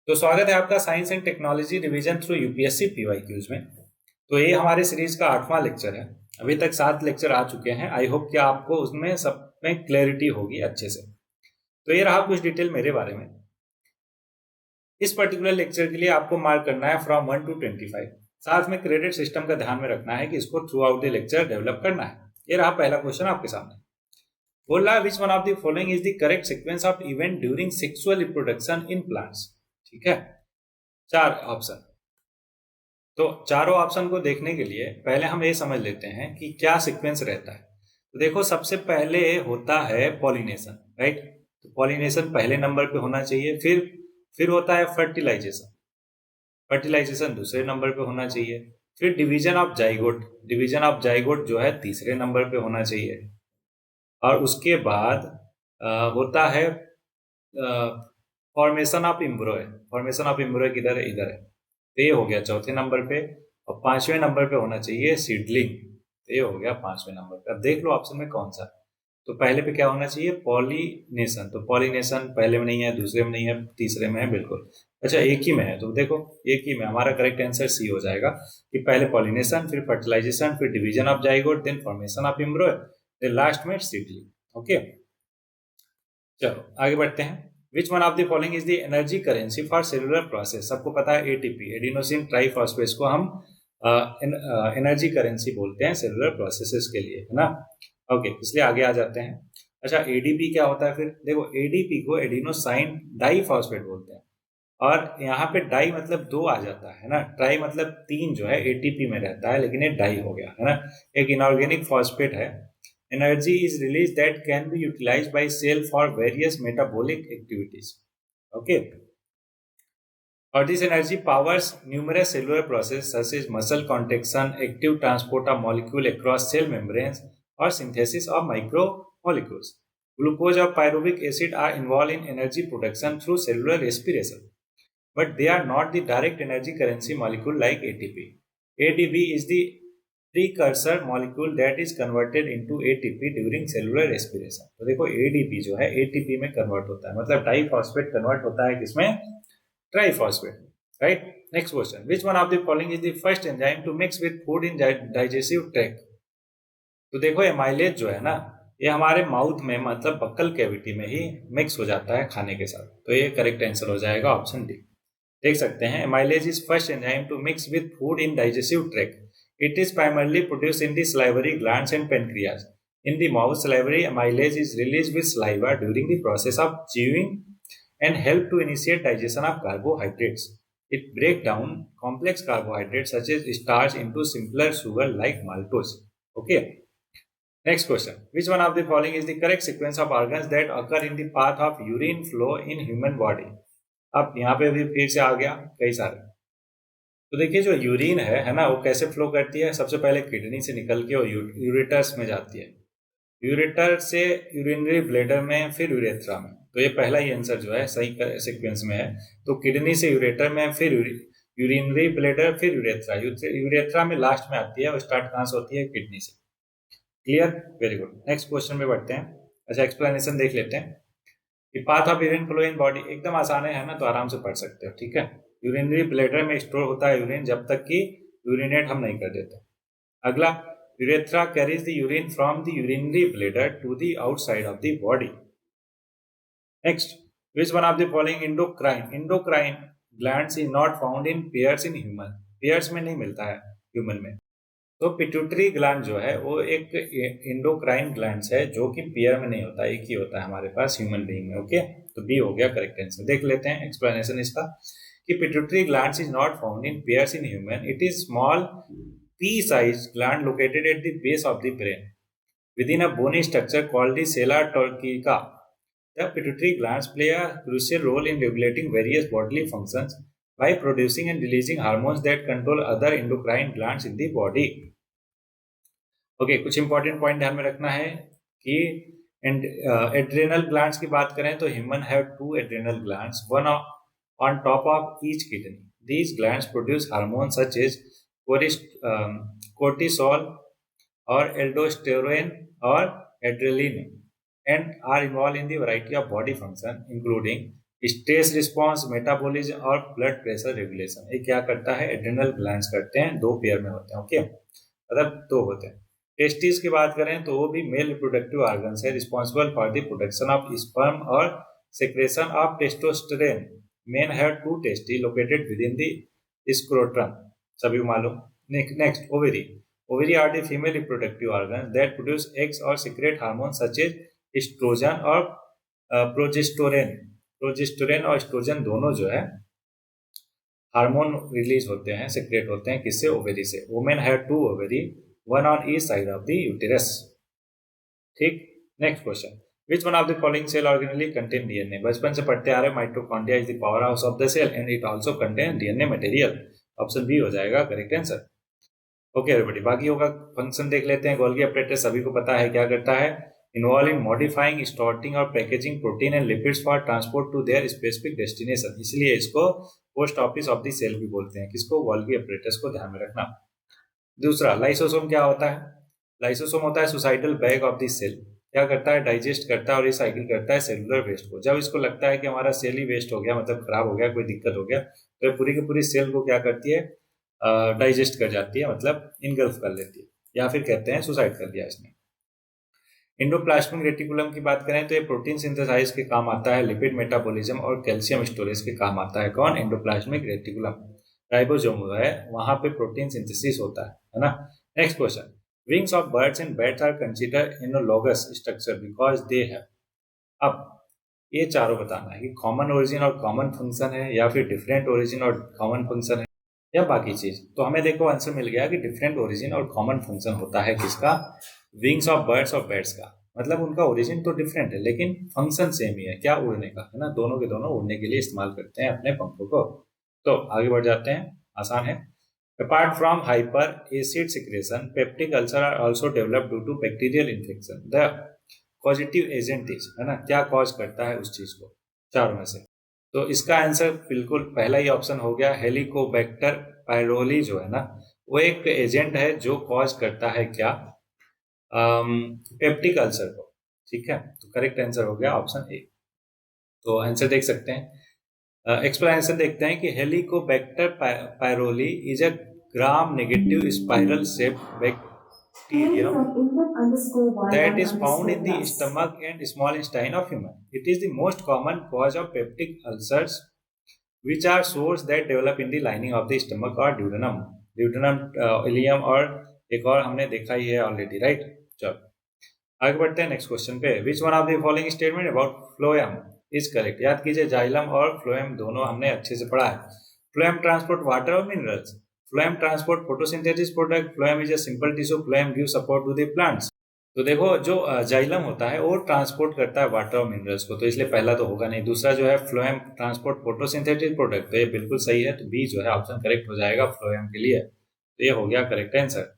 तो स्वागत है आपका science and technology revision through UPSC PYQs में। तो ये हमारे सीरीज का 8वां लेक्चर है। अभी तक 7 लेक्चर आ चुके हैं। आई होप कि आपको उसमें सब में क्लैरिटी होगी अच्छे से। तो ये रहा कुछ डिटेल मेरे बारे में। इस पर्टिकुलर लेक्चर के लिए आपको मार्क करना है फ्रॉम 1 to 25। साथ में क्रेडिट सिस्टम का ध्यान में रखना है कि इसको through out the lecture develop करना है। ये रहा पहला क्वेश्चन आपके सामने। बोल रहा है विच one of the following is the correct sequence of event during sexual reproduction in plants. ठीक है, 4 ऑप्शन। तो चारों ऑप्शन को देखने के लिए पहले हम ये समझ लेते हैं कि क्या सीक्वेंस रहता है। तो देखो, सबसे पहले होता है पॉलिनेशन, राइट। तो पॉलिनेशन पहले नंबर पे होना चाहिए। फिर होता है फर्टिलाइजेशन। फर्टिलाइजेशन दूसरे नंबर पे होना चाहिए। फिर division of zygote. Division of zygote जो है तीसरे नंबर पे होना चाहिए। और उसके बाद होता है फॉर्मेशन ऑफ एम्ब्रॉय। फॉर्मेशन ऑफ एम्ब्रॉय किधर है? इधर है। तो ये हो गया चौथे नंबर पे। और 5वें नंबर पे होना चाहिए सीडलिंग। तो ये हो गया 5वें नंबर पे। अब देख लो ऑप्शन में कौन सा। तो पहले पे क्या होना चाहिए? पॉलिनेशन। तो पॉलिनेशन पहले में नहीं है, दूसरे में नहीं है, तीसरे में है बिल्कुल। अच्छा, एक ही में है। तो देखो एक ही में, हमारा करेक्ट आंसर सी हो जाएगा कि पहले पॉलिनेशन, फिर फर्टिलाइजेशन, फिर division of zygote, then formation of embryo, then last में सीडलिंग। ओके, चलो आगे बढ़ते हैं। Which one of the following is the energy currency for cellular process. सबको पता है एटीपी, एडिनोसिन ट्राइफॉस्फेट को हम एनर्जी करेंसी बोलते हैं सेलुलर प्रोसेसेस के लिए, है ना। ओके, इसलिए आगे आ जाते हैं। अच्छा, एडीपी क्या होता है? फिर देखो, एडीपी को एडिनोसाइन डाइफॉस्फेट बोलते हैं। और यहाँ पे डाई मतलब 2 आ जाता है ना। ट्राई मतलब 3 जो है एटीपी में रहता है, लेकिन ये डाई हो गया, है ना। एक इनऑर्गेनिक फॉस्फेट है। Energy is released that can be utilized by cell for various metabolic activities. Okay. Or this energy powers numerous cellular processes such as muscle contraction, active transport of molecule across cell membranes, or synthesis of micromolecules. Glucose or pyruvic acid are involved in energy production through cellular respiration, but they are not the direct energy currency molecule like ATP. ADP is the precursor molecule that is converted into ATP during cellular respiration. तो देखो ADP जो है ATP में convert होता है, मतलब diphosphate convert होता है किसमें? Triphosphate, right. Next question, which one of the following is the first enzyme to mix with food in digestive tract. तो देखो एमाइलेज जो है ना, ये हमारे माउथ में मतलब बक्कल कैविटी में ही मिक्स हो जाता है खाने के साथ। तो ये करेक्ट आंसर हो जाएगा ऑप्शन डी। देख सकते हैं, amylase is first enzyme to mix with food in digestive tract. It is primarily produced in the salivary glands and pancreas. In the mouth, salivary amylase is released with saliva during the process of chewing and help to initiate digestion of carbohydrates. It breaks down complex carbohydrates such as starch into simpler sugar like maltose. Okay. Next question. Which one of the following is the correct sequence of organs that occur in the path of urine flow in human body? अब यहाँ पे भी फिर से आ गया कई सारे। तो देखिए, जो यूरिन है ना, वो कैसे फ्लो करती है? सबसे पहले किडनी से निकल के वो यूरेटर्स में जाती है। यूरेटर से यूरिनरी ब्लैडर में, फिर यूरेथ्रा में। तो ये पहला ही आंसर जो है सही सीक्वेंस में है। तो किडनी से यूरेटर में, फिर यूरिनरी ब्लैडर, फिर यूरेथ्रा। यूरेथ्रा में लास्ट में आती है। वो स्टार्ट कहाँ से होती है? किडनी से। Clear? Very good. Next question में बढ़ते हैं। अच्छा, एक्सप्लेनेशन देख लेते हैं कि path of urine flow in body एकदम आसान है ना, तो आराम से पढ़ सकते हो। ठीक है, यूरिनरी ब्लैडर में स्टोर होता है यूरिन जब तक कि यूरिनेट हम नहीं कर देते। अगला, urethra carries the urine from the urinary bladder to the outside of the body. Next, which one of the following endocrine glands is not found in pairs in human. Pairs में नहीं मिलता है human में। तो pituitary gland जो है वो एक इंडोक्राइन ग्लैंड है जो कि पेयर में नहीं होता, एक ही होता है हमारे पास ह्यूमन बीइंग में। ओके, तो बी हो गया करेक्ट आंसर। देख लेते हैं एक्सप्लेनेशन इसका कि pituitary glands is not found in pairs in human. It is small pea-sized gland located at the base of the brain within a bony structure called the sella turcica. The pituitary glands play a crucial role in regulating various bodily functions by producing and releasing hormones that control other endocrine glands in the body. Okay, कुछ important point ध्यान में रखना है कि adrenal glands की बात करें तो human have 2 adrenal glands, one on top of each kidney. These glands produce hormones such as cortisol or aldosterone or adrenaline and are involved in the variety of body functions including stress response, metabolism और blood pressure regulation. ये क्या करता है? Adrenal glands करते हैं, दो pair में होते हैं। ओके, मतलब दो होते हैं। टेस्टिस की बात करें तो वो भी मेल रिप्रोडक्टिव ऑर्गन्स है, responsible for the production of sperm और secretion of testosterone. Men have two testes located within the scrotum, सभी मालूम। Next, ovary. Ovary are the female reproductive organ that produce eggs और secrete hormone such as estrogen और progesterone. Progesterone और estrogen दोनों जो है hormone release होते हैं, सीक्रेट होते हैं, किससे? ओवेरी से। Women have two ovary, one on each side of the uterus. ठीक। Next question, which one of the following cell organelle contain DNA? बचपन से पढ़ते आ रहे, mitochondria is the power house of the cell and it also contain DNA material. Option B हो जाएगा correct answer. Okay everybody, बाकी होगा function देख लेते हैं। गोल्गी अपरेटस सभी को पता है क्या करता है? इन्वॉल्व इन मॉडिफाइंग, स्टोरिंग और packaging protein and lipids for transport to their specific destination. इसलिए इसको post office of the cell भी बोलते हैं। किसको? गोल्गी अपरेटस को ध्यान में रखना। दूसरा, लाइसोसोम क्या होता है? लाइसोसोम होता है suicidal bag of the cell. क्या करता है? डाइजेस्ट करता है और रिसाइकिल करता है सेलुलर वेस्ट को। जब इसको लगता है कि हमारा सेल ही वेस्ट हो गया, मतलब खराब हो गया, कोई दिक्कत हो गया, तो ये पूरी की पूरी सेल को क्या करती है? डाइजेस्ट कर जाती है, मतलब इनगल्फ कर लेती है, या फिर कहते हैं सुसाइड कर दिया इसने। एंडोप्लाज्मिक रेटिकुलम की बात करें तो ये प्रोटीन सिंथेसाइज के काम आता है, लिपिड मेटाबॉलिज्म और कैल्शियम स्टोरेज के काम आता है। कौन? Endoplasmic reticulum. राइबोसोम है, वहां पे प्रोटीन सिंथेसिस होता है ना। Next question, wings of birds and bats are consider analogous structure because they have. अब ये चारों बताना है कि कॉमन ओरिजिन और कॉमन फंक्शन है, या फिर डिफरेंट ओरिजिन और कॉमन फंक्शन है, या बाकी चीज। तो हमें देखो आंसर मिल गया कि डिफरेंट ओरिजिन और कॉमन फंक्शन होता है किसका? विंग्स ऑफ बर्ड्स और बैट्स का। मतलब उनका ओरिजिन तो डिफरेंट है लेकिन फंक्शन सेम ही है, क्या? उड़ने का, है ना। दोनों के दोनों उड़ने के लिए इस्तेमाल करते हैं अपने पंखों को। तो आगे बढ़ जाते हैं, आसान है। Apart from hyper acid secretion, peptic ulcer are also develop due to bacterial infection. The positive agent is, है ना, क्या कॉज करता है उस चीज को? चारों में से। तो इसका आंसर बिल्कुल पहला ही ऑप्शन हो गया, हेलिकोबैक्टर पायरोली जो है ना, वो एक एजेंट है जो कॉज करता है क्या? पेप्टिक अल्सर को। ठीक है, तो करेक्ट आंसर हो गया ऑप्शन ए। तो आंसर देख सकते हैं, एक्सप्लेनेशन देखते हैं कि Helicobacter pylori is a gram negative spiral shape bacterium that is found in the stomach and small intestine of human. It is the most common cause of peptic ulcers, which are sores that develop in the lining of the stomach or duodenum. Duodenum, ileum और एक और हमने देखा ही है already, right. चलो आगे बढ़ते हैं नेक्स्ट क्वेश्चन पे। विच one of the following statement about phloem is correct? याद कीजिए, जाइलम और फ्लोएम दोनों हमने अच्छे से पढ़ा है। फ्लोएम ट्रांसपोर्ट वाटर और minerals, phloem transport photosynthesis product, phloem is a simple tissue, phloem give support to the plants. तो देखो, जो जाइलम होता है वो ट्रांसपोर्ट करता है वाटर और मिनरल्स को, तो इसलिए पहला तो होगा नहीं। दूसरा जो है फ्लोएम ट्रांसपोर्ट फोटोसिंथेटिक प्रोडक्ट, तो ये बिल्कुल सही है, तो बी जो है ऑप्शन करेक्ट हो जाएगा फ्लोएम के लिए। तो ये हो गया करेक्ट आंसर।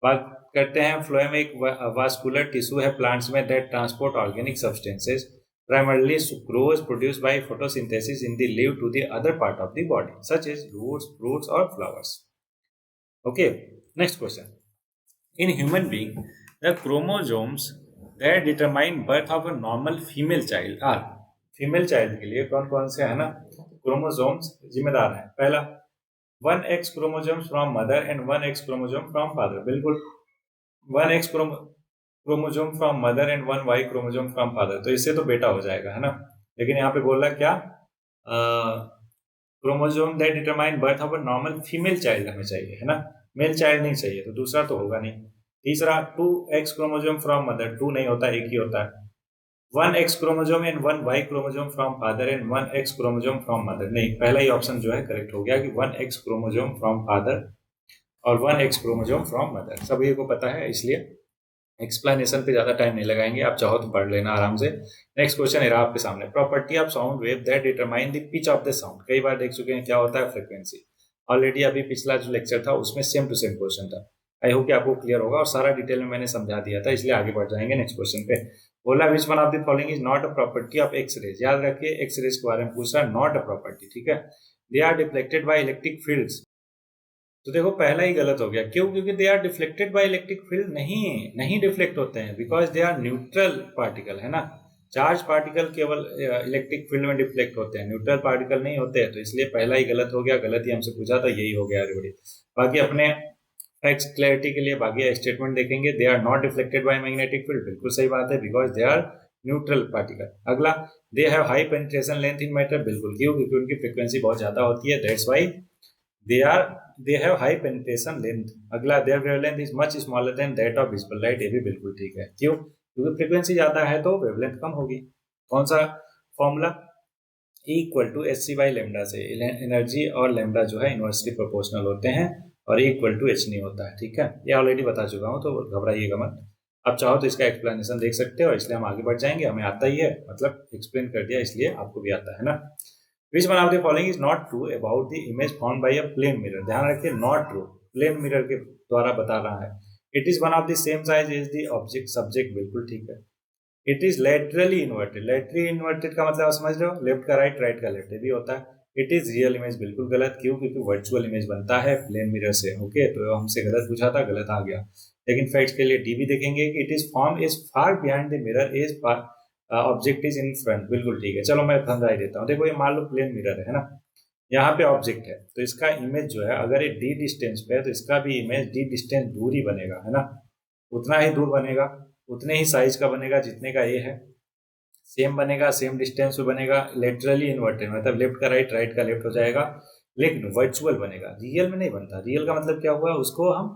बात करते हैं, फ्लोएम एक वास्कुलर टिश्यू है प्लांट्स में that transport organic substances primarily sucrose produced by photosynthesis in the leaf to the other part of the body such as roots, fruits or flowers. Okay, next question. In human being, the chromosomes that determine birth of a normal female child are, female child के लिए कौन कौन से है ना chromosomes जिम्मेदार हैं? पहला, 1x chromosomes from mother and 1x chromosome from father. बिल्कुल, 1x chromosome from mother and 1y chromosome from father, तो इससे तो बेटा हो जाएगा, है ना। लेकिन यहाँ पे बोल रहा है क्या? Chromosome that determine birth of a normal female child हमें चाहिए, है ना, मेल चाइल्ड नहीं चाहिए, तो दूसरा तो होगा नहीं। तीसरा, 2x क्रोमोसोम फ्रॉम मदर, 2 नहीं होता, एक ही होता है। 1x chromosome and 1y chromosome from father and 1x chromosome from mother. नहीं, पहला ही ऑप्शन जो है करेक्ट हो गया कि 1x क्रोमोसोम फ्रॉम फादर और 1x क्रोमोसोम फ्रॉम मदर। सभी को पता है, इसलिए एक्सप्लेनेशन पे ज्यादा टाइम नहीं लगाएंगे, आप चाहो तो पढ़ लेना आराम से। नेक्स्ट क्वेश्चन है आपके सामने, property of sound wave that determine the pitch of the sound. कई बार देख चुके हैं क्या होता है? फ्रीक्वेंसी। ऑलरेडी अभी पिछला जो लेक्चर था उसमें सेम टू सेम क्वेश्चन था। आई होप कि आपको क्लियर होगा और सारा डिटेल में मैंने समझा दिया था, इसलिए आगे बढ़ जाएंगे नेक्स्ट क्वेश्चन पे। बोला which one of the following is not a property of X rays. याद रखिए, एक्स रेज के बारे में पूछ रहा है, नॉट अ प्रॉपर्टी, ठीक है। They are deflected by electric fields, तो देखो पहला ही गलत हो गया। क्यों? क्योंकि they are deflected by electric field नहीं डिफ्लेक्ट होते हैं, because they are neutral particle, है ना। चार्ज पार्टिकल केवल इलेक्ट्रिक फील्ड में डिफ्लेक्ट होते हैं, न्यूट्रल पार्टिकल नहीं होते हैं, तो इसलिए पहला ही गलत हो गया, गलत ही हमसे पूछा था, यही हो गया एवरीबॉडी। बाकी अपने फैक्ट्स क्लैरिटी के लिए बाकी स्टेटमेंट देखेंगे। They are not reflected by magnetic field, बिल्कुल सही बात है, because they are neutral particle. अगला, they have high penetration length in matter, बिल्कुल, क्यों? क्योंकि उनकी फ्रीक्वेंसी बहुत ज्यादा होती है, that's why they have high penetration length. अगला, their wavelength is much smaller than that of visible light, ये भी बिल्कुल ठीक है, क्यों? क्योंकि फ्रीक्वेंसी ज्यादा है तो वेवलेंथ कम होगी। कौन सा फॉर्मूला? E equal to H C by lambda से। एनर्जी और लेमडा जो है इनवर्सली प्रोपोर्शनल होते हैं और E इक्वल टू एच नहीं होता है, ठीक है, ये ऑलरेडी बता चुका हूँ, तो घबराइएगा मत। अब चाहो तो इसका एक्सप्लेनेशन देख सकते हो, इसलिए हम आगे बढ़ जाएंगे, हमें आता ही है, मतलब एक्सप्लेन कर दिया, इसलिए आपको भी आता है ना। Which one of the following is not true about the image form by a plane mirror, ध्यान रखिए, नॉट ट्रू, प्लेन मिरर के द्वारा बता रहा है। It is one of the same size as the object, subject, बिल्कुल ठीक है। It is laterally inverted, laterally inverted का मतलब आप समझ रहे हो, लेफ्ट का राइट, राइट का लेफ्ट, भी होता है। इट इज रियल इमेज, बिल्कुल गलत, क्यों? क्योंकि वर्चुअल इमेज बनता है प्लेन मिरर से, ओके, तो हमसे गलत पूछा था, गलत आ गया। लेकिन फैक्ट्स के लिए डी भी देखेंगे कि it is form is far behind the mirror is object is in front, बिल्कुल ठीक है। चलो मैं समझा ही देता हूँ, देखो ये मान लो प्लेन मिरर है ना, यहाँ पे ऑब्जेक्ट है, तो इसका इमेज जो है अगर ये डी डिस्टेंस पे है तो इसका भी इमेज डी डिस्टेंस दूर ही बनेगा, है ना, उतना ही दूर बनेगा, उतने ही साइज का बनेगा जितने का ये है, सेम बनेगा, सेम डिस्टेंस पे बनेगा, लेटरली इन्वर्टेड मतलब लेफ्ट का राइट, राइट का लेफ्ट हो जाएगा, लेकिन वर्चुअल बनेगा, रियल में नहीं बनता। रियल का मतलब क्या हुआ, उसको हम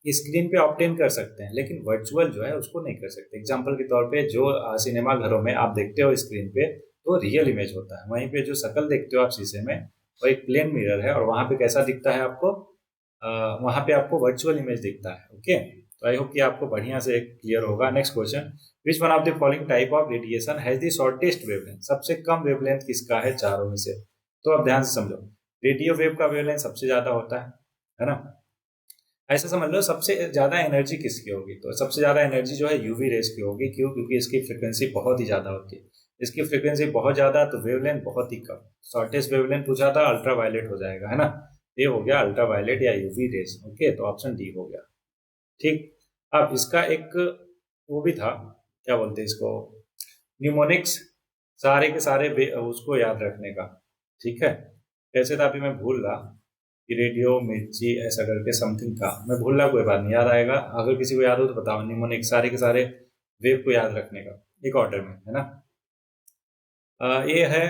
स्क्रीन पे ऑब्टेन कर सकते हैं, लेकिन वर्चुअल जो है उसको नहीं कर सकते। एग्जांपल के तौर पे जो सिनेमा घरों में आप देखते हो स्क्रीन पे तो रियल इमेज होता है, वहीं पे जो शक्ल देखते हो आप शीशे में वो एक प्लेन मिरर है, और वहां पे कैसा दिखता है आपको, वहां पे आपको वर्चुअल इमेज दिखता है, ओके। तो आई होप कि आपको बढ़िया से क्लियर होगा। Next question, which one of the following type of radiation has the shortest wavelength, सबसे कम वेवलेंथ किसका है चारों में से? तो अब ध्यान से समझो, रेडियो वेव का वेवलेंथ सबसे ज्यादा होता है ना, ऐसा समझ लो सबसे ज्यादा एनर्जी किसकी होगी, तो सबसे ज्यादा एनर्जी जो है यूवी रेस की होगी, क्यों? क्योंकि इसकी फ्रिक्वेंसी बहुत ही ज्यादा होती है, इसकी फ्रिक्वेंसी बहुत ज्यादा तो वेवलेंथ बहुत ही कम। शॉर्टेस्ट वेवलेंथ पूछा था, अल्ट्रा वायलेट हो जाएगा, है ना, ये हो गया अल्ट्रा वायलेट या यूवी रेस, ओके, तो ऑप्शन डी हो गया, ठीक। अब इसका एक वो भी था, क्या बोलते हैं इसको, न्यूमोनिक्स, सारे के सारे उसको याद रखने का, ठीक है, कैसे था अभी मैं भूल रहा कि रेडियो मिर्ची ऐसा करके समथिंग था, मैं भूल रहा, कोई बात नहीं, याद आएगा, अगर किसी को याद हो तो बताओ। न्यूमोनिक्स, सारे के सारे वेव को याद रखने का एक ऑर्डर में, है ना। ये है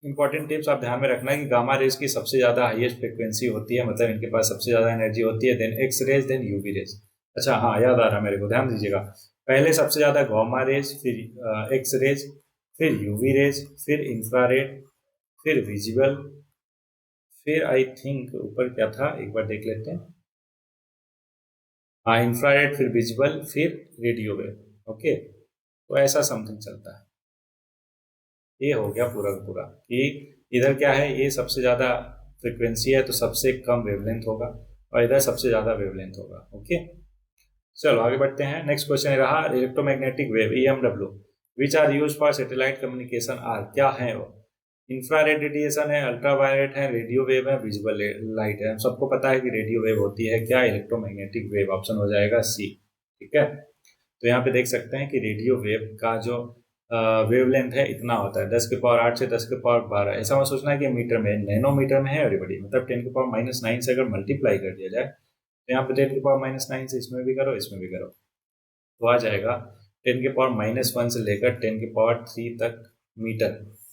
इंपॉर्टेंट टिप्स, आप ध्यान में रखना है कि गामा रेज की सबसे ज्यादा हाईएस्ट फ्रिक्वेंसी होती है, मतलब इनके पास सबसे ज्यादा एनर्जी होती है, then X rays, then UV rays. अच्छा हाँ, याद आ रहा मेरे को, ध्यान दीजिएगा, पहले सबसे ज्यादा गामा रेज, फिर एक्स रेज, फिर यूवी रेज, फिर इंफ्रारेड, फिर विजिबल, फिर आई थिंक ऊपर क्या था एक बार देख लेते हैं, हाँ इंफ्रारेड, फिर विजिबल, फिर रेडियो वेव, ओके, तो ऐसा समथिंग चलता है। ये हो गया पूरा का पूरा कि इधर क्या है, ये सबसे ज्यादा फ्रिक्वेंसी है तो सबसे कम वेवलेंथ होगा, और इधर सबसे ज्यादा वेवलेंथ होगा, ओके। चलो आगे बढ़ते हैं। नेक्स्ट क्वेश्चन रहा electromagnetic wave EMW which are use for satellite communication are, क्या है वो? इंफ्रारेड रेडिएशन है, अल्ट्रावायलेट है, रेडियो वेव है, विजिबल लाइट है। हम सबको पता है कि रेडियो वेव होती है क्या, इलेक्ट्रोमैग्नेटिक वेव, ऑप्शन हो जाएगा सी, ठीक है। तो यहाँ पे देख सकते हैं कि रेडियो वेव का जो वेवलेंथ है इतना होता है 10⁸ से 10⁻12, ऐसा मत सोचना है कि मीटर में, नैनोमीटर में है एवरीबॉडी, मतलब 10⁻⁹ से अगर मल्टीप्लाई कर दिया जाए तो यहाँ पे 10⁻⁹ से इसमें भी करो, इसमें भी करो, तो आ जाएगा 10⁻⁻1 से लेकर 10⁻³ तक मीटर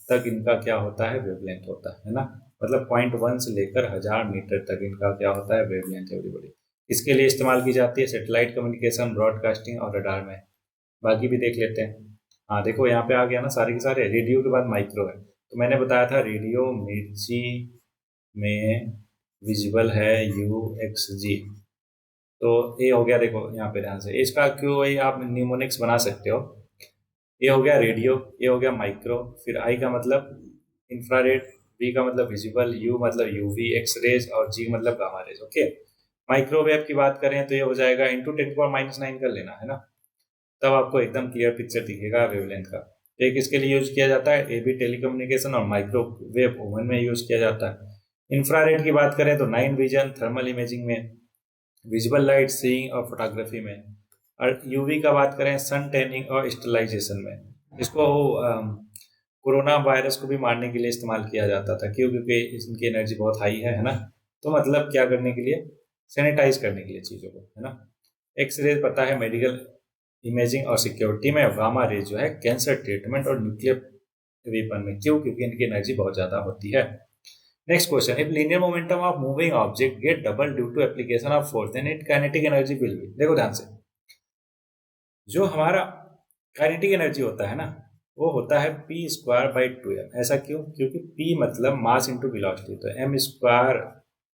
तक इनका क्या होता है, वेवलेंथ होता है ना, मतलब 0.1 से लेकर 1000 मीटर तक इनका क्या होता है, वेवलेंथ एवरीबॉडी। इसके लिए इस्तेमाल की जाती है सैटेलाइट कम्युनिकेशन, ब्रॉडकास्टिंग और रडार में। बाकी भी देख लेते हैं। हाँ देखो यहाँ पे आ गया ना सारे के सारे, रेडियो के बाद माइक्रो है, तो मैंने बताया था रेडियो मिर्ची में विजिबल है UXG, तो ये हो गया, देखो यहाँ पे ध्यान से, इसका क्यों ये आप न्यूमोनिक्स बना सकते हो। ये हो गया रेडियो, ये हो गया माइक्रो, फिर आई का मतलब इंफ्रारेड, बी का मतलब विजिबल, यू मतलब यूवी एक्स रेज, और जी मतलब गामा रेज, ओके। माइक्रोवेव की बात करें तो ये हो जाएगा इंटू 10⁻⁹ कर लेना, है ना, तब आपको एकदम क्लियर पिक्चर दिखेगा वेवलेंथ का। एक इसके लिए यूज किया जाता है एबी टेलीकम्युनिकेशन, और माइक्रोवेव ओवन में यूज किया जाता है। इंफ्रारेड की बात करें तो नाइट विजन, थर्मल इमेजिंग में, विजुअल लाइट सीइंग और फोटोग्राफी में, और यूवी का बात करें सन टैनिंग और स्टरलाइजेशन में। इसको कोरोना वायरस को भी मारने के लिए इस्तेमाल किया जाता था, क्यों? क्योंकि इनकी एनर्जी बहुत हाई है ना। तो मतलब क्या करने के लिए? सैनिटाइज करने के लिए चीज़ों को, है ना। एक्सरे पता है मेडिकल इमेजिंग और सिक्योरिटी में, गामा रेज जो है कैंसर ट्रीटमेंट और न्यूक्लियर वेपन में, क्यों? क्योंकि इनकी एनर्जी बहुत ज़्यादा होती है। Next question, if linear momentum of moving object get double due to application of force then it kinetic energy will be. देखो ध्यान से, जो हमारा काइनेटिक एनर्जी होता है ना, वो होता है पी स्क्वायर बाई 2m। ऐसा क्यों? क्योंकि पी मतलब मास इंटू वेलोसिटी, तो M square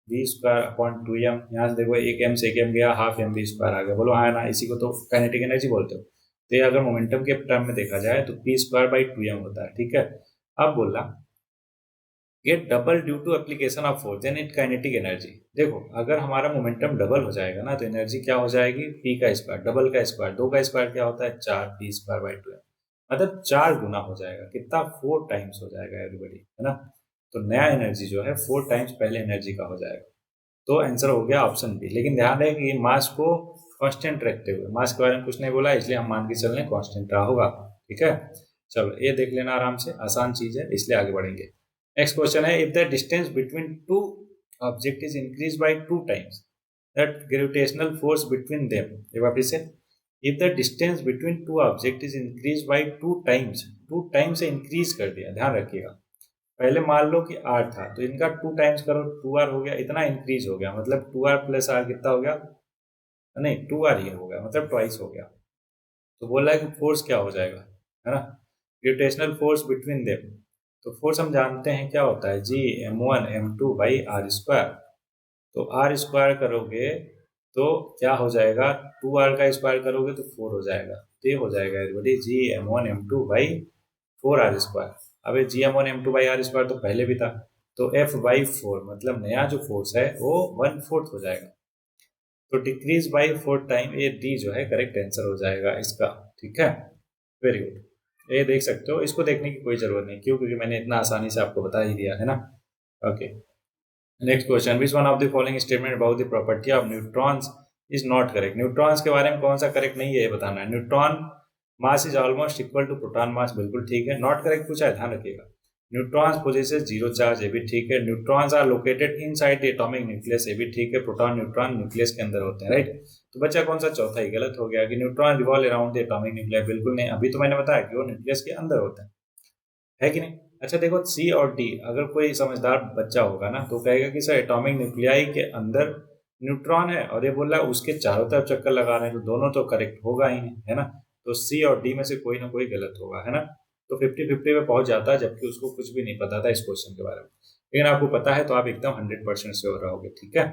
V square upon 2m। यहाँ से देखो, एक एम से एक एम गया, हाफ एम वी स्क्वायर आ गया। बोलो हाँ ना, इसी को तो काइनेटिक एनर्जी बोलते हो। तो ये अगर मोमेंटम के टर्म में देखा जाए तो पी स्क्वायर बाई 2m होता है, ठीक है। अब बोला get double due to application of force then it kinetic energy. देखो, अगर हमारा मोमेंटम डबल हो जाएगा ना, तो एनर्जी क्या हो जाएगी? पी का स्क्वायर, डबल का स्क्वायर, दो का स्क्वायर क्या होता है? 4, पी स्क्वायर बाई 2m। मतलब 4 गुना हो जाएगा। कितना? 4 टाइम्स हो जाएगा एवरीबॉडी, है ना। तो नया एनर्जी जो है 4 टाइम्स पहले एनर्जी का हो जाएगा। तो आंसर हो गया ऑप्शन बी। लेकिन ध्यान रहे कि मास को कांस्टेंट रखते हुए, मास के बारे में कुछ नहीं बोला, इसलिए हम मान के चल रहे कांस्टेंट रहा होगा, ठीक है। चलो ये देख लेना आराम से, आसान चीज है, इसलिए आगे बढ़ेंगे। नेक्स्ट क्वेश्चन है, if the distance between two object is increase by 2 times that gravitational force between them. एक बार फिर से, if the distance between two object is increase by 2 times, 2 times से इंक्रीज कर दिया, ध्यान रखिएगा। पहले मान लो कि आर था, तो इनका 2 टाइम्स करो, 2r हो गया, इतना इंक्रीज हो गया, मतलब 2r प्लस आर कितना हो गया? नहीं, 2r ही हो गया, मतलब ट्वाइस हो गया। तो बोला है कि फोर्स क्या हो जाएगा, है ना, ग्रेविटेशनल फोर्स बिटवीन देम। तो फोर्स हम जानते हैं क्या होता है, G m1 m2 by R square. तो आर स्क्वायर करोगे तो क्या हो जाएगा? 2r का स्क्वायर करोगे तो 4 हो जाएगा। तो ये हो जाएगा everybody ji m1 m2 by 4r square. अब जी m1 m2 by R square तो पहले भी था, तो f बाई 4 मतलब नया जो फोर्स है वो 1/4 हो जाएगा। तो डिक्रीज बाई 4 टाइम, ये डी जो है करेक्ट आंसर हो जाएगा इसका, ठीक है। वेरी गुड, ये देख सकते हो, इसको देखने की कोई जरूरत नहीं, क्यों? क्योंकि मैंने इतना आसानी से आपको बता ही दिया है ना। Okay, next question, which one of the following statement about the property of neutrons is not correct. Neutrons के बारे में कौन सा करेक्ट नहीं है, ये बताना है। Neutron mass is almost equal to proton mass, बिल्कुल ठीक है। नॉट करेक्ट पूछा है, ध्यान रखिएगा। न्यूट्रॉन्स पोजेसेस जीरो चार्ज, ये भी ठीक है। Neutrons are located inside the atomic nucleus, ये भी ठीक है। प्रोटॉन न्यूट्रॉन न्यूक्लियस के अंदर होते हैं, राइट। तो बच्चा कौन सा? चौथा ही गलत हो गया कि neutron revolve around the atomic nucleus, बिल्कुल नहीं। अभी तो मैंने बताया कि वो न्यूक्लियस के अंदर होते हैं, है कि नहीं। अच्छा देखो, सी और डी, अगर कोई समझदार बच्चा होगा ना तो कहेगा कि सर एटॉमिक न्यूक्लियाई के अंदर न्यूट्रॉन है और ये बोल रहा है उसके चारों तरफ चक्कर लगा रहे हैं, तो दोनों तो करेक्ट होगा ही नहीं, है ना। तो सी और डी में से कोई ना कोई गलत होगा, है ना। तो 50-50 पे पहुंच जाता है, जबकि उसको कुछ भी नहीं पता था इस क्वेश्चन के बारे में। लेकिन आपको पता है तो आप एकदम 100% श्योर रहोगे, ठीक है।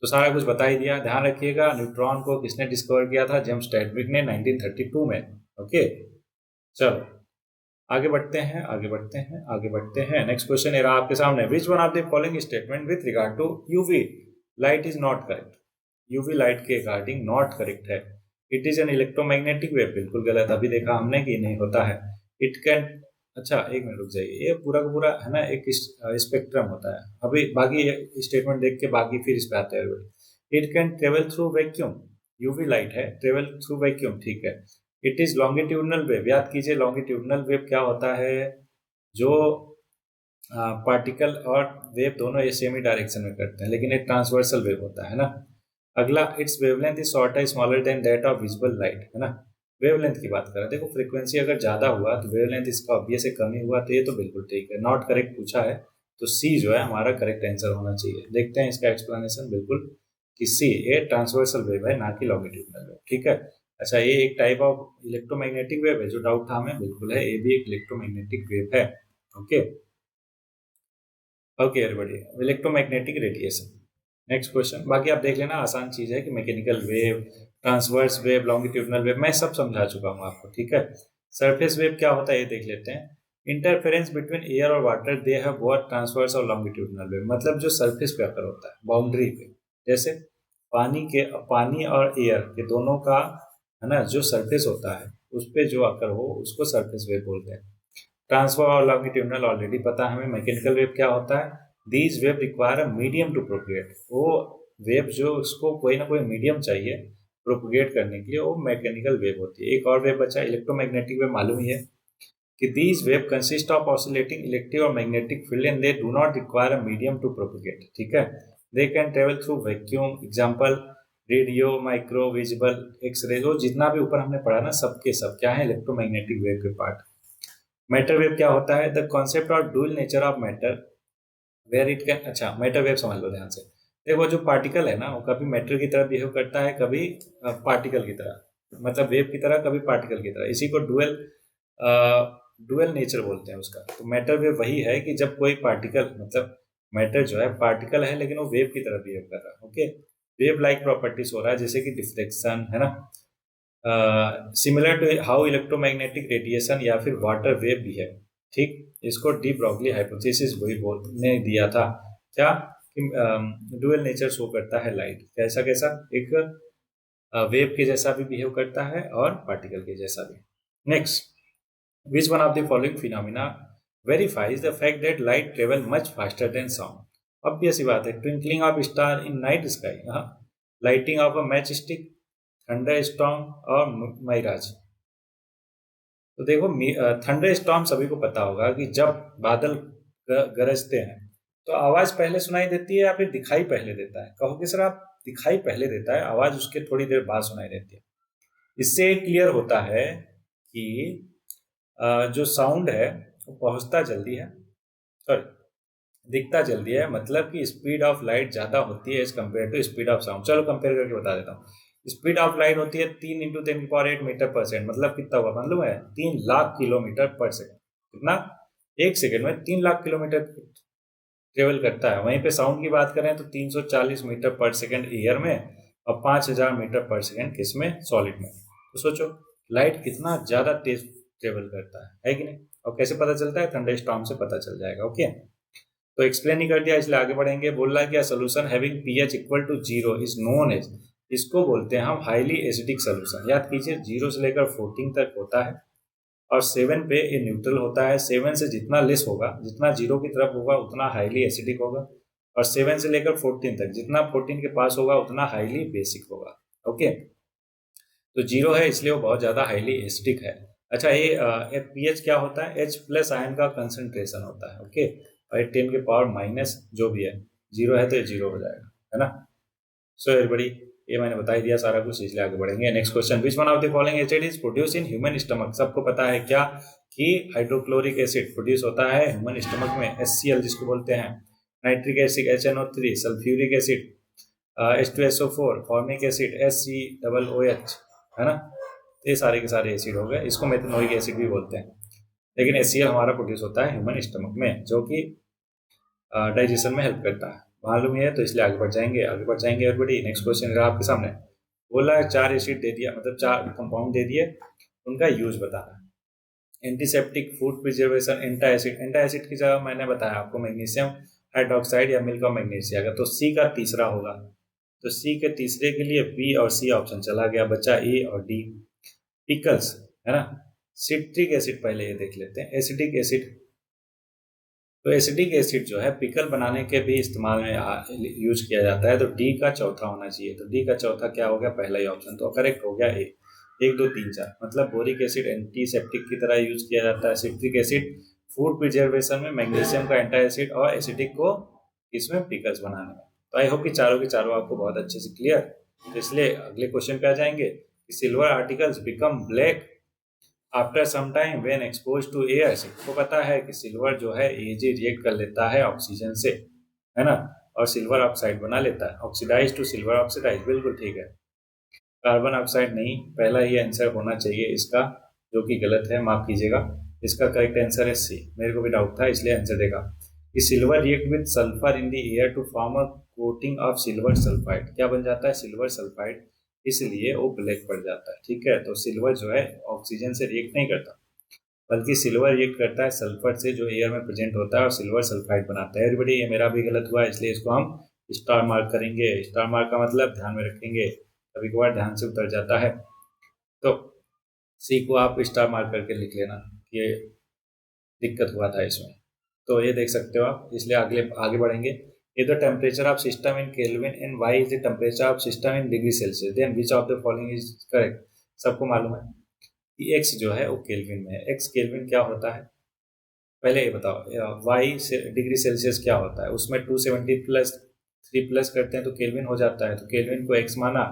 तो सारा कुछ बता ही दिया। ध्यान रखिएगा, न्यूट्रॉन को किसने डिस्कवर किया था? जेम्स चैडविक ने 1932 में। ओके, चलो आगे बढ़ते हैं, आगे बढ़ते हैं, आगे बढ़ते हैं। नेक्स्ट क्वेश्चन है आपके सामने, which one of the following statement with regard to UV light is not correct. UV light के रिगार्डिंग नॉट करेक्ट है। It is an electromagnetic wave, बिल्कुल गलत। अभी देखा हमने कि नहीं होता है। इट कैन, अच्छा एक मिनट रुक जाइए, ये पूरा का पूरा है ना एक स्पेक्ट्रम होता है। अभी बाकी स्टेटमेंट देख के बाकी फिर इस पे आते हैं। It can travel through vacuum, UV light है, ट्रेवल थ्रू वैक्यूम, ठीक है। इट इज लॉन्गिट्यूडनल वेव, याद कीजिए लॉन्गिट्यूडनल वेव क्या होता है? जो पार्टिकल और वेव दोनों ये सेम ही डायरेक्शन में करते हैं, लेकिन एक ट्रांसवर्सल वेव होता है ना। अगला, it's wavelength is shorter smaller than that of visible light, है ना। वेवलेंथ की बात करें, देखो फ्रीक्वेंसी अगर ज्यादा हुआ तो वेवलेंथ इसका ऑब्वियस से कम ही हुआ, तो ये तो बिल्कुल ठीक है। नॉट करेक्ट पूछा है, तो सी जो है हमारा करेक्ट आंसर होना चाहिए। देखते हैं इसका एक्सप्लेनेशन, बिल्कुल कि सी, ये ट्रांसवर्सल वेव है, ना कि लॉन्गिट्यूडनल वेव, ठीक है। अच्छा, ये एक टाइप ऑफ इलेक्ट्रोमैग्नेटिक वेव है, जो डाउट था हमें, बिल्कुल है, ये भी एक इलेक्ट्रोमैग्नेटिक वेव है। Okay okay everybody, electromagnetic radiation. Next question, बाकी आप देख लेना, आसान चीज है कि mechanical wave, transverse wave, longitudinal wave मैं सब समझा चुका हूँ आपको, ठीक है। सरफेस वेव क्या होता है ये देख लेते हैं। इंटरफेरेंस बिटवीन एयर और water, they have both transverse और लॉन्गिट्यूडनल वेव। मतलब जो सरफेस पे अगर होता है, बाउंड्री पे, जैसे पानी और एयर के दोनों का, है ना, जो सरफेस होता है उस पे जो अकर हो उसको सरफेस वेव बोलते हैं। ट्रांसफर और लॉन्गिट्यूडनल ऑलरेडी पता है हमें। मैकेनिकल वेव क्या होता है? These wave require a medium to propagate, वो वेव जो उसको कोई ना कोई मीडियम चाहिए प्रोपगेट करने के लिए, वो मैकेनिकल वेव होती है। एक और वेव बचा इलेक्ट्रोमैग्नेटिक वेव, मालूम ही है कि these wave consist of oscillating electric और magnetic field and they do not require a medium to propagate. ठीक है, they can travel through vacuum, example radio, micro, visible, X-ray, जो जितना भी ऊपर हमने पढ़ा ना, सबके सब क्या है, इलेक्ट्रोमैग्नेटिक वेव के पार्ट। मैटर वेव क्या होता है, the concept of dual nature of matter where it can, अच्छा मैटर वेव समझ लो ध्यान से। देखो जो पार्टिकल है ना, वो कभी मैटर की तरह बिहेव करता है, कभी पार्टिकल की तरह, मतलब वेव की तरह, कभी पार्टिकल की तरह। इसी को डुअल डुअल नेचर बोलते हैं उसका। तो मैटर वेव वही है कि जब कोई पार्टिकल, मतलब मैटर जो है पार्टिकल है लेकिन वो वेव की तरह बिहेव कर रहा है। ओके, वेव लाइक प्रॉपर्टीज हो रहा है, जैसे कि डिफ्लेक्शन है ना, similar to how electromagnetic radiation या फिर वाटर वेव भी है। ठीक, इसको डी ब्रॉगली हाइपोथेसिस वही ने दिया था, क्या कि डुअल नेचर शो करता है लाइट, कैसा कैसा, एक वेव के जैसा भी बिहेव करता है और पार्टिकल के जैसा भी। Next, which one of the following phenomena verifies the fact that light travel much faster than sound? Obvious सी बात है, twinkling of star in night sky, हाँ, lighting of a matchstick, thunder storm और मिराज। तो देखो thunder storm सभी को पता होगा कि जब बादल गरजते हैं तो आवाज पहले सुनाई देती है या फिर दिखाई पहले देता है? कहोगे सर आप दिखाई पहले देता है, आवाज उसके थोड़ी देर बाद सुनाई देती है। इससे क्लियर होता है कि जो साउंड है वो पहुंचता जल्दी है, सॉरी दिखता जल्दी है, मतलब कि स्पीड ऑफ लाइट ज़्यादा होती है as compare to speed of sound. चलो कंपेयर करके बता देता हूँ। स्पीड ऑफ लाइट होती है 3 × 10⁸ मीटर पर सेकंड, मतलब कितना हुआ मालूम है, 3 लाख किलोमीटर पर सेकंड। कितना, एक सेकंड में 3 लाख किलोमीटर ट्रेवल करता है। वहीं पे साउंड की बात करें तो 340 मीटर पर सेकंड एयर में और 5000 मीटर पर सेकंड किसमें, सॉलिड में। तो सोचो लाइट कितना ज़्यादा तेज ट्रेवल करता है कि नहीं। और कैसे पता चलता है, थंडर स्टॉर्म से पता चल जाएगा। ओके, तो एक्सप्लेन ही कर दिया, इसलिए आगे बढ़ेंगे। बोल रहा है कि solution having pH equal to 0 is known as, इसको बोलते हैं हम हाईली एसिडिक सोल्यूशन। याद कीजिए 0 से लेकर 14 तक होता है और 7 पे ये न्यूट्रल होता है। 7 से जितना लेस होगा, जितना 0 की तरफ होगा उतना हाईली एसिडिक होगा, और 7 से लेकर 14 तक जितना 14 के पास होगा उतना हाईली बेसिक होगा। ओके, तो 0 है इसलिए वो बहुत ज़्यादा हाईली एसिडिक है। अच्छा, ये पीएच क्या होता है, H प्लस आयन का कंसंट्रेशन होता है। ओके, और 10 के पावर माइनस जो भी है, 0 है तो ये 0 हो जाएगा, है ना। सो एवरीबॉडी, ये मैंने बता ही दिया सारा कुछ, इसलिए आगे बढ़ेंगे। Next question, which one of the following acid is produce in human stomach? सबको पता है क्या कि हाइड्रोक्लोरिक एसिड प्रोड्यूस होता है ह्यूमन स्टमक में, HCl जिसको बोलते हैं, nitric acid HNO3, sulphuric acid H2SO4, formic acid HCOOH, है ना। ये सारे के सारे एसिड हो गए, इसको मेथनोइक एसिड भी बोलते हैं। लेकिन HCl हमारा प्रोड्यूस होता है ह्यूमन स्टमक में, जो कि डाइजेशन में हेल्प करता है, मालूम है। तो इसलिए आगे बढ़ जाएंगे, एवरीबॉडी। नेक्स्ट क्वेश्चन है आपके सामने, बोला है 4 एसिड दे दिया, मतलब 4 कंपाउंड दे दिए, उनका यूज बताना है। एंटीसेप्टिक, फूड प्रिजर्वेशन, एंटाएसिड की जगह मैंने बताया आपको मैग्नीशियम हाइड्रोक्साइड या मिल्क ऑफ मैग्नीशिया का, तो सी का तीसरा होगा। तो सी के तीसरे के लिए बी और सी ऑप्शन चला गया, बचा ए और डी। पिकल्स, है ना। सिट्रिक एसिड पहले ये देख लेते हैं, एसिडिक एसिड। तो एसिडिक एसिड जो है पिकल बनाने के भी इस्तेमाल में यूज किया जाता है, तो डी का चौथा होना चाहिए। तो डी का चौथा क्या हो गया, पहला ही ऑप्शन, तो करेक्ट हो गया ए। 1 2 3 4, मतलब बोरिक एसिड एंटीसेप्टिक की तरह यूज किया जाता है, सिट्रिक एसिड फूड प्रिजर्वेशन में, मैग्नीशियम का एंटा एसिड, और एसिडिक को इसमें पिकल्स बनाने में। तो आई होप कि चारों के चारों आपको बहुत अच्छे से क्लियर। तो इसलिए अगले क्वेश्चन पे आ जाएंगे कि silver articles become black after some time when expose to air. सबको पता है कि सिल्वर जो है एज रिएक्ट कर लेता है ऑक्सीजन से, है ना, और सिल्वर ऑक्साइड बना लेता है, ऑक्सीडाइज टू सिल्वर ऑक्सीडाइज, बिल्कुल ठीक है। कार्बन ऑक्साइड नहीं, पहला ही आंसर होना चाहिए इसका, जो कि गलत है, माफ कीजिएगा। इसका करेक्ट आंसर है सी, मेरे को भी डाउट था इसलिए आंसर देगा कि silver react with sulphur in the air to form a coating of silver sulphide. क्या बन जाता है, सिल्वर सल्फाइड, इसलिए वो ब्लैक पड़ जाता है। ठीक है, तो सिल्वर जो है ऑक्सीजन से रिएक्ट नहीं करता, बल्कि सिल्वर रिएक्ट करता है सल्फर से जो एयर में प्रेजेंट होता है, और सिल्वर सल्फाइड बनाता है। एवरीबॉडी, ये मेरा भी गलत हुआ, इसलिए इसको हम स्टार मार्क करेंगे। स्टार मार्क का मतलब ध्यान में रखेंगे, कभी कभार ध्यान से उतर जाता है। तो सी को आप स्टार मार्क करके लिख लेना, ये दिक्कत हुआ था इसमें। तो ये देख सकते हो आप, इसलिए आगे बढ़ेंगे। if the temperature of system in Kelvin and y is the temperature of system in degree Celsius, then which of the following is correct? सबको मालूम है कि x जो है वो केल्विन में है। x केल्विन क्या होता है पहले ये बताओ। y से डिग्री सेल्सियस क्या होता है, उसमें 270 प्लस 3 प्लस करते हैं तो केल्विन हो जाता है। तो केल्विन को x माना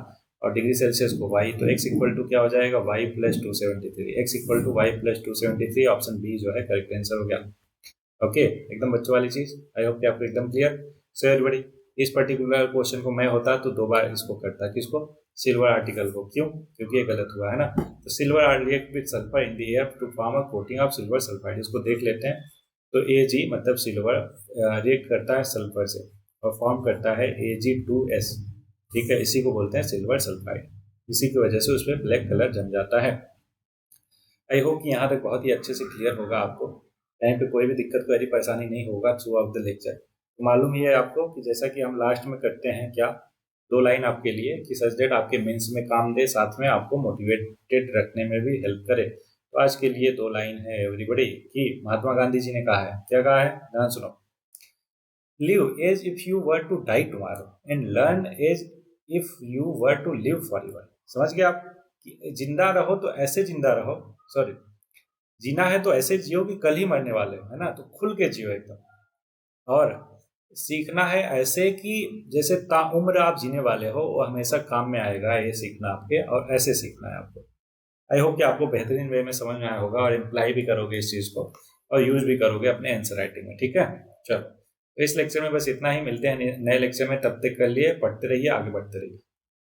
और डिग्री सेल्सियस को y, तो x इक्वल टू क्या हो जाएगा y plus 273, x equal to y plus 273। Option B जो है करेक्ट आंसर हो गया। ओके, एकदम बच्चों वाली चीज। आई होप कि आपको एकदम क्लियर। सो एवरीबॉडी, इस पर्टिकुलर क्वेश्चन को मैं होता तो 2 बार इसको करता। किसको? सिल्वर आर्टिकल को। क्यों? क्योंकि ये गलत हुआ है ना। तो silver react with sulphur in the air to form a coating of silver sulphide. इसको देख लेते हैं। तो Ag मतलब सिल्वर रिएक्ट करता है सल्फर से और फॉर्म करता है Ag2S। ठीक है, इसी को बोलते हैं सिल्वर सल्फाइड। इसी की वजह से उसमें ब्लैक कलर जम जाता है। आई होप कि यहाँ तक बहुत ही अच्छे से क्लियर होगा आपको। कहीं पे कोई भी दिक्कत कोई परेशानी नहीं होगा थ्रू आउट द लेक्चर। तो मालूम ही है आपको कि जैसा कि हम लास्ट में करते हैं क्या, 2 लाइन आपके लिए कि सच डेट आपके मेंस में काम दे, साथ में आपको मोटिवेटेड रखने में भी हेल्प करे। तो आज के लिए 2 लाइन है एवरीबॉडी कि महात्मा गांधी जी ने कहा है, क्या कहा है, ध्यान सुनो। Live as if you were to die tomorrow and learn as if you were to live forever. समझ गए आप कि जिंदा रहो तो ऐसे जिंदा रहो, सॉरी जीना है तो ऐसे जियो कि कल ही मरने वाले हो, है ना। तो खुल के जियो एकदम। और सीखना है ऐसे कि जैसे ताउम्र आप जीने वाले हो, वो हमेशा काम में आएगा ये सीखना आपके, और ऐसे सीखना है आपको। आई होप कि आपको बेहतरीन वे में समझ में आया होगा और इम्प्लाई भी करोगे इस चीज़ को और यूज भी करोगे अपने आंसर राइटिंग में। ठीक है, चलो तो इस लेक्चर में बस इतना ही। मिलते हैं नए लेक्चर में, तब तक कर लिए पढ़ते रहिए, आगे बढ़ते रहिए।